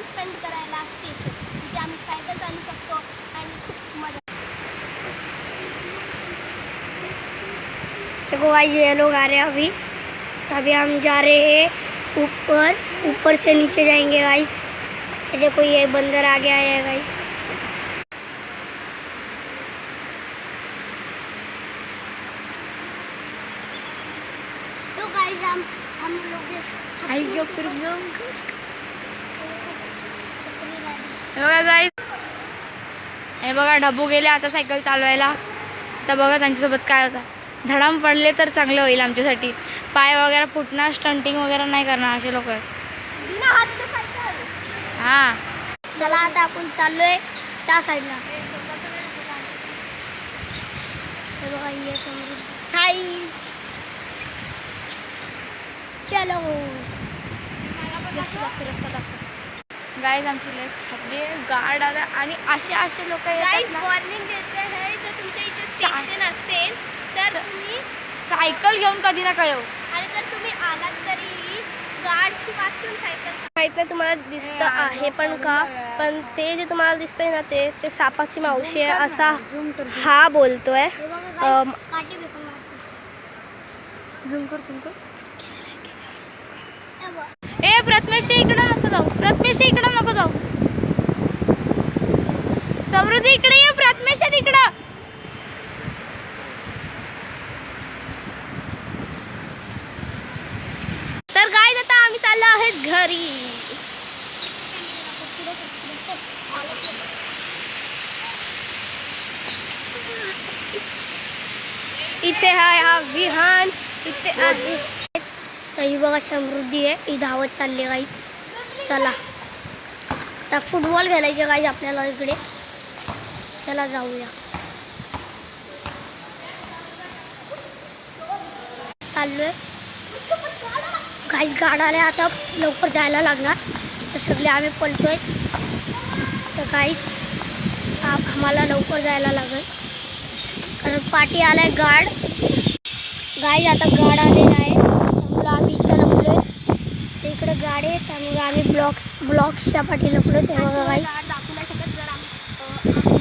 Time spend करायला station, तिथे आम्ही सायकल चालू शकतो आणि खूप मजा। देखो गाइस ये लोग आ रहे हैं अभी अभी हम जा रहे हैं ऊपर, ऊपर से नीचे जाएंगे गाइस। ये देखो ये बंदर आ गया है गाइस। तो गाइस हम लोग हे बघा डब्बू गेले आता सायकल चालवायला। आता बघा त्यांच्यासोबत काय होतं, धडाम पडले तर चांगलं होईल आमच्यासाठी। पाय वगैरे फुटणार, स्टंटिंग वगैरे नाही करणार असे लोक आहेत। बिना हातचं सायकल। हां चला आता आपण चाललोय त्या साईडला। हे बघा ये समृद्धी। हाय चलो रस्ता दाखव। गाइस आमची लेफ्ट फाटली गाड आता आणि असे लोक गाइस येतात ना, वॉर्निंग देते है, जर तुमच्या इथे स्टेशन असेल तर तुम्ही सायकल घेऊन कधी ना येऊ। आणि जर तुम्ही आलात तरी गाडशी वाचून सायकल माहित नाही तुम्हाला दिसतं आहे पण का, पण ते जे तुम्हाला दिसतंय ना ते सापाची मावशी आहे असा हा बोलतोय। झूम कर ए प्रथमेश इकडं नको जाऊ, प्रथमेश इकडं नको जाऊ, समृद्धी इकडे ये, प्रथमेश इकडं। तर गाइस आता आम्ही चाललो आहोत घरी। इथे हा विहान इथे आहे। तर ही बघा समृद्धी आहे, ही धावत चालली गाईस। चला आता फुटबॉल खेळायचे गाईस आपल्याला इकडे, चला जाऊया। चाललोय गाईस, गाड आल्या आता लवकर जायला लागणार, तर सगळे आम्ही पळतोय। तर गाईस आम्हाला लवकर जायला लागेल कारण पाठी आलाय गाड। गाईस आता गाड आलेला आहे, त्यामुळे आम्ही इथं लपलोय। इकडे गाडी आहे त्यामुळे आम्ही ब्लॉक्सच्या पाठी लपलो। ते बघा गाईस,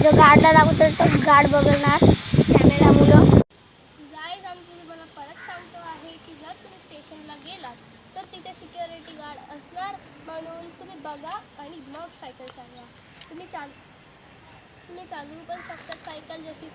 जो गाडला दाखवतो तो गाड बघणार कॅमेरामुळं। गाइस आम्ही तुम्हाला परत सांगतो आहे की जर तुम्ही स्टेशनला गेलात तर तिथे सिक्युरिटी गार्ड असणार, म्हणून तुम्ही बघा आणि मग सायकल चालवा। तुम्ही चालू पण शकता सायकल, जशी